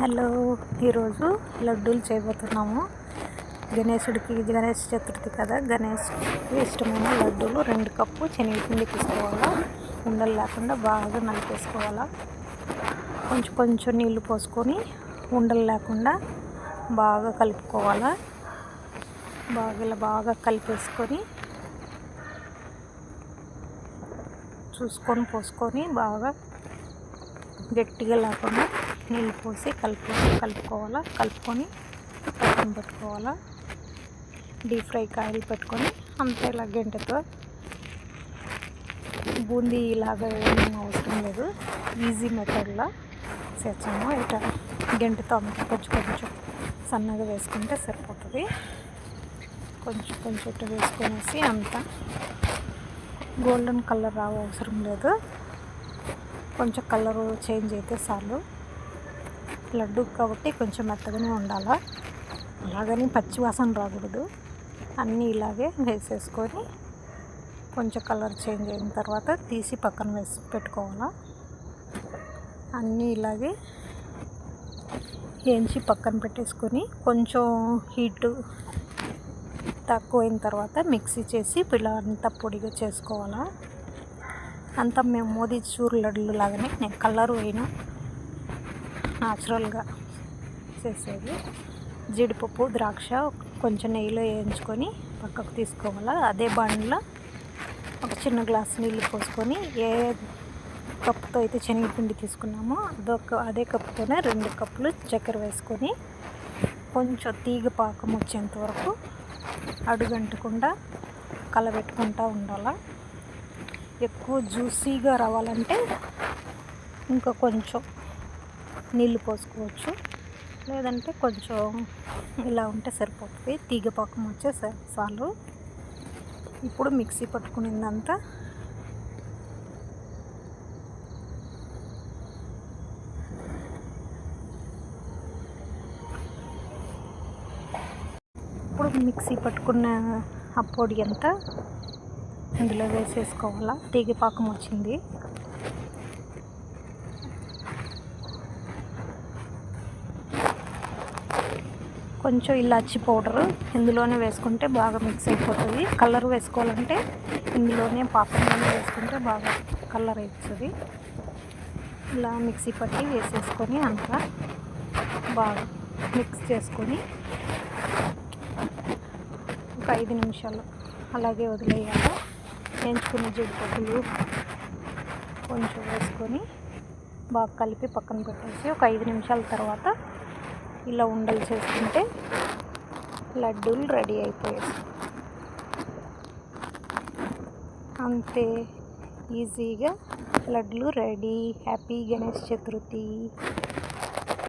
Hello, ఈరోజు లడ్డూలు చేయబోతున్నాము. గణేష్ చతుర్థి కదా, గణేష్కి ఇష్టమైన లడ్డూలు 2 కప్పు శనగపిండి తీసుకోవాలా. ఉండలు లేకుండా బాగా నలిపేసుకోవాలా. కొంచెం నీళ్లు పోసుకొని ఉండలు లేకుండా బాగా కలుపుకోవాలా. బాగా కలిపేసుకొని చూసుకొని పోసుకొని బాగా గట్టిగా లేకుండా నీళ్ళు పోసి కలుపుకోవాలా. కలుపుకొని పక్కన పెట్టుకోవాలా. డీప్ ఫ్రై ఆయిల్ పెట్టుకొని అంతే. ఇలా గంటెతో బూందీ ఇలాగా ఏమీ అవసరం లేదు. ఈజీ మెథడ్లో చేసాము. ఇట్లా గంటెతో అంతా కొంచెం సన్నగా వేసుకుంటే సరిపోతుంది. కొంచెం ఇట్లా వేసుకొనేసి అంతా గోల్డెన్ కలర్ అవసరం లేదు. కొంచెం కలరు చేంజ్ అయితే చాలు. లడ్డు కాబట్టి కొంచెం మెత్తగానే ఉండాలా. అలాగని పచ్చివాసన రాకూడదు. అన్నీ ఇలాగే వేసేసుకొని కొంచెం కలర్ చేంజ్ అయిన తర్వాత తీసి పక్కన వేసి పెట్టుకోవాలా. అన్నీ ఇలాగే వేయించి పక్కన పెట్టేసుకొని కొంచెం హీటు తక్కువైన తర్వాత మిక్సీ చేసి ఇలా అంతా పొడిగా చేసుకోవాలా. అంతా మేము మోతీచూర్ లడ్డు లాగానే నేను కలర్ వేయను, న్యాచురల్గా చేసేది. జీడిపప్పు, ద్రాక్ష కొంచెం నెయ్యిలో వేయించుకొని పక్కకు తీసుకోవాలా. అదే బాండ్లో ఒక చిన్న గ్లాస్ నీళ్ళు పోసుకొని ఏ కప్పుతో అయితే శనగపిండి తీసుకున్నామో అదే కప్పుతోనే 2 కప్పులు చక్కెర వేసుకొని కొంచెం తీగ పాకం వచ్చేంత వరకు అడుగంటకుండా కలబెట్టుకుంటూ ఉండాలా. ఎక్కువ జ్యూసీగా రావాలంటే ఇంకా కొంచెం నీళ్ళు పోసుకోవచ్చు, లేదంటే కొంచెం ఇలా ఉంటే సరిపోతుంది. తీగ పాకం వచ్చే చాలు. ఇప్పుడు మిక్సీ పట్టుకునిందంతా మిక్సీ పట్టుకున్న ఆ పొడి అంతా ఇందులో వేసేసుకోవాలా. తీగ పాకం వచ్చింది. కొంచెం ఇలాచి పౌడరు ఇందులోనే వేసుకుంటే బాగా మిక్స్ అయిపోతుంది. కలర్ వేసుకోవాలంటే ఇందులోనే పాకంలోనే వేసుకుంటే బాగా కలర్ అవుతుంది. ఇలా మిక్సీ పట్టి వేసేసుకొని అంతా బాగా మిక్స్ చేసుకొని ఒక 5 నిమిషాలు అలాగే వదిలేయాలి. వేయించుకున్న జీడిపప్పులు కొంచెం వేసుకొని బాగా కలిపి పక్కన పెట్టేసి ఒక 5 నిమిషాల తర్వాత ఇలా ఉండలు చేసుకుంటే లడ్డూలు రెడీ అయిపోయాయి. అంతే, ఈజీగా లడ్డూలు రెడీ. హ్యాపీ గణేష్ చతుర్థి.